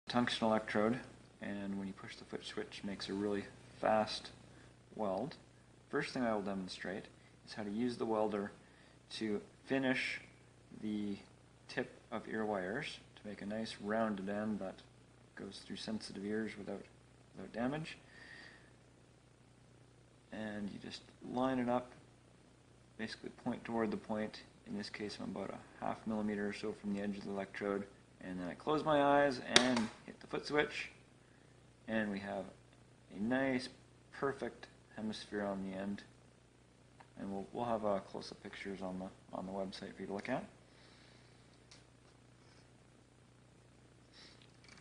tungsten electrode, and when you push the foot switch, makes a really fast weld. First thing I will demonstrate is how to use the welder to finish the tip of ear wires to make a nice rounded end that goes through sensitive ears without damage. And you just line it up, basically point toward the point. In this case, I'm about a ½ millimeter or so from the edge of the electrode, and then I close my eyes and hit the foot switch, and we have a nice, perfect hemisphere on the end. And we'll have close-up pictures on the website for you to look at.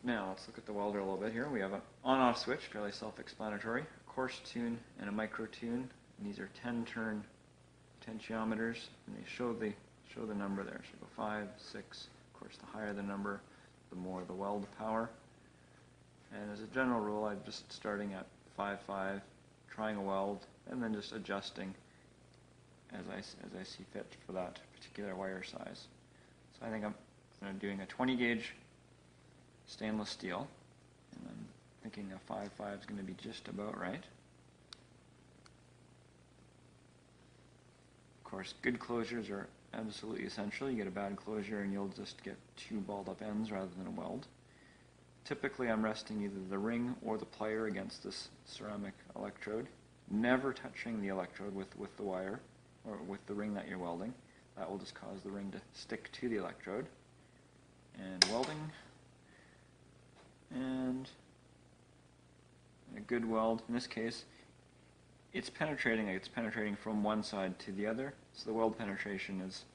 Now let's look at the welder a little bit here. We have an on-off switch, fairly self-explanatory, a coarse tune and a micro tune. And these are 10-turn potentiometers, and they show the number there. So go 5, 6. Of course, the higher the number, the more the weld power. And as a general rule, I'm just starting at 5.5, trying a weld, and then just adjusting as I see fit for that particular wire size. So I think I'm doing a 20 gauge stainless steel, and I'm thinking a 5.5 is going to be just about right. Of course, good closures are absolutely essential. You get a bad closure and you'll just get two balled up ends rather than a weld. Typically I'm resting either the ring or the plier against this ceramic electrode, never touching the electrode with the wire or with the ring that you're welding. That will just cause the ring to stick to the electrode. And welding, and a good weld. In this case, it's penetrating from one side to the other, so the weld penetration is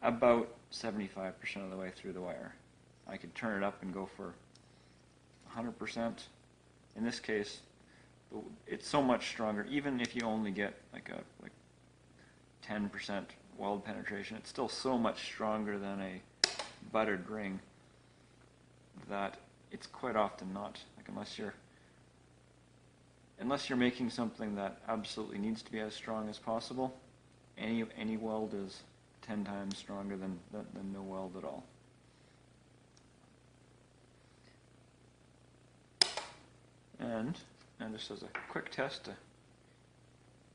about 75% of the way through the wire. I could turn it up and go for 100%. In this case, it's so much stronger. Even if you only get like 10% weld penetration, it's still so much stronger than a buttered ring that it's quite often not, like unless you're making something that absolutely needs to be as strong as possible, any weld is 10 times stronger than no weld at all. And just as a quick test to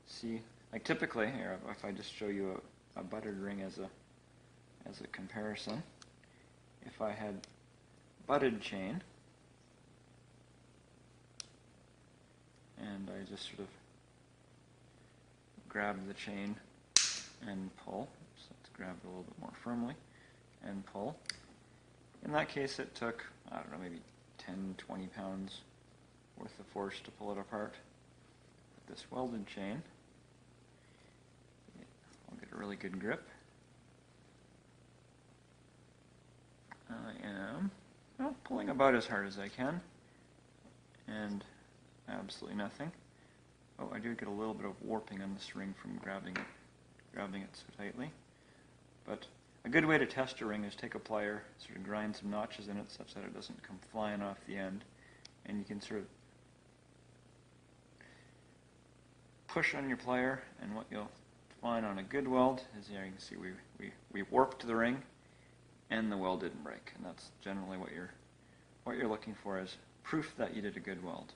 see, like typically here, if I just show you a buttered ring as a comparison, if I had butted chain and I just sort of grab the chain and pull, so let's grab it a little bit more firmly and pull. In that case it took, I don't know, maybe 10-20 pounds worth of force to pull it apart. With this welded chain, I'll get a really good grip. I am pulling about as hard as I can, and absolutely nothing. Oh, I do get a little bit of warping on this ring from grabbing it so tightly. But a good way to test a ring is take a plier, sort of grind some notches in it such that it doesn't come flying off the end, and you can sort of push on your plier, and what you'll find on a good weld is, here you can see we warped the ring and the weld didn't break, and that's generally what you're looking for, is proof that you did a good weld.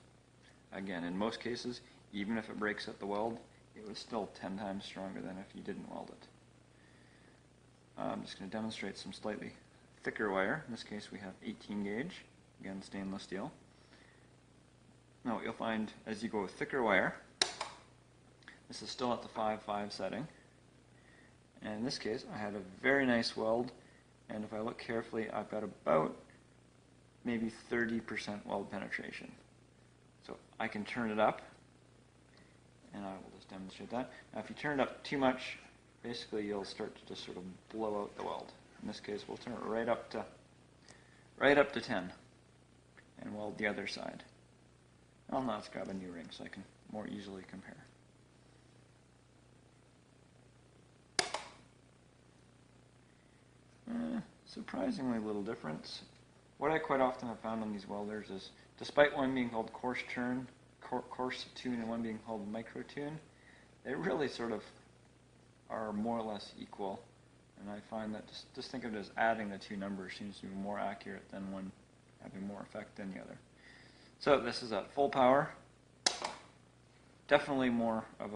Again, in most cases, even if it breaks at the weld, it was still 10 times stronger than if you didn't weld it. I'm just going to demonstrate some slightly thicker wire. In this case we have 18 gauge, again stainless steel. Now what you'll find as you go with thicker wire, this is still at the 5.5 setting, and in this case I had a very nice weld, and if I look carefully I've got about maybe 30% weld penetration. So I can turn it up, and I will just demonstrate that. Now if you turn it up too much, basically you'll start to just sort of blow out the weld. In this case we'll turn it right up to 10 and weld the other side. Well, now let's grab a new ring so I can more easily compare. Surprisingly little difference. What I quite often have found on these welders is, despite one being called coarse tune and one being called micro tune, they really sort of are more or less equal. And I find that just think of it as adding the two numbers seems to be more accurate than one having more effect than the other. So this is at full power. Definitely more of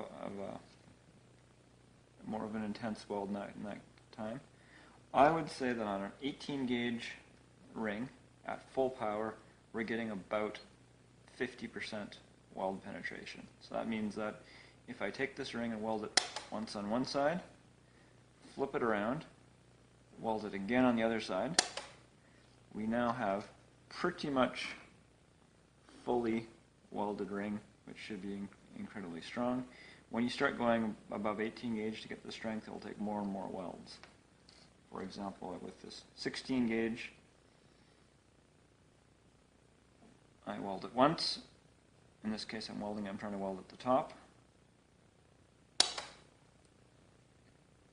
an intense weld in that time. I would say that on an 18 gauge ring at full power, we're getting about 50% weld penetration. So that means that if I take this ring and weld it once on one side, flip it around, weld it again on the other side, we now have pretty much fully welded ring, which should be incredibly strong. When you start going above 18 gauge to get the strength, it will take more and more welds. For example, with this 16 gauge, I weld it once. In this case, I'm trying to weld at the top.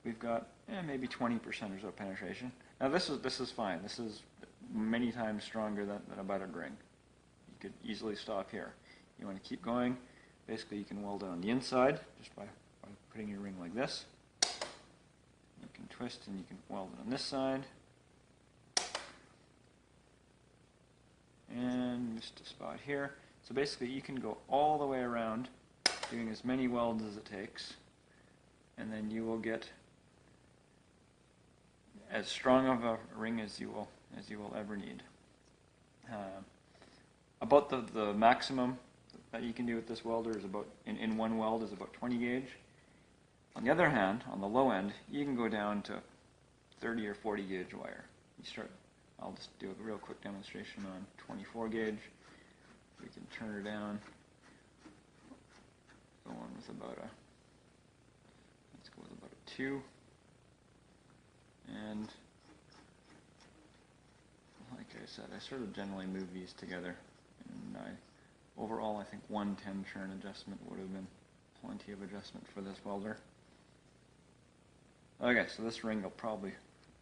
We've got maybe 20% or so penetration. Now this is fine. This is many times stronger than a buttered ring. You could easily stop here. You want to keep going. Basically, you can weld it on the inside just by putting your ring like this. You can twist and you can weld it on this side. And just a spot here. So basically, you can go all the way around doing as many welds as it takes, and then you will get as strong of a ring as you will ever need. About the maximum that you can do with this welder is about in one weld is about 20 gauge. On the other hand, on the low end, you can go down to 30 or 40 gauge wire. I'll just do a real quick demonstration on 24 gauge. We can turn her down. Go on with let's go with about a 2. And like I said, I sort of generally move these together. And overall, I think 110 turn adjustment would have been plenty of adjustment for this welder. Okay, so this ring, you'll probably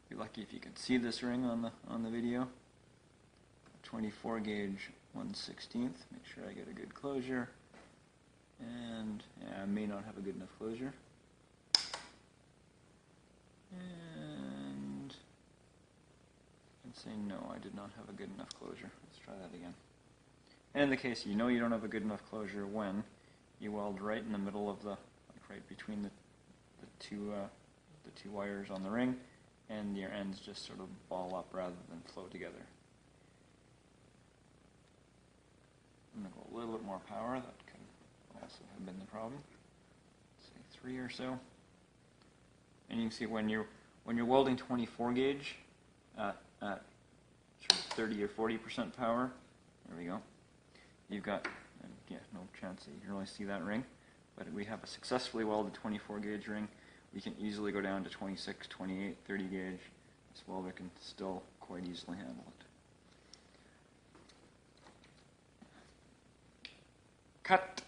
be lucky if you can see this ring on the video. 24 gauge 1/16. Make sure I get a good closure. And I may not have a good enough closure. And I'd say no, I did not have a good enough closure. Let's try that again. And in the case you know you don't have a good enough closure when you weld right in the middle of right between the two wires on the ring, and your ends just sort of ball up rather than flow together. I'm going to go a little bit more power. That could also have been the problem. Let's say 3 or so. And you can see when you're welding 24 gauge at sort of 30 or 40% power, there we go. You've got no chance that you can really see that ring, but we have a successfully welded 24 gauge ring. We can easily go down to 26, 28, 30 gauge. This welder can still quite easily handle it. Cut.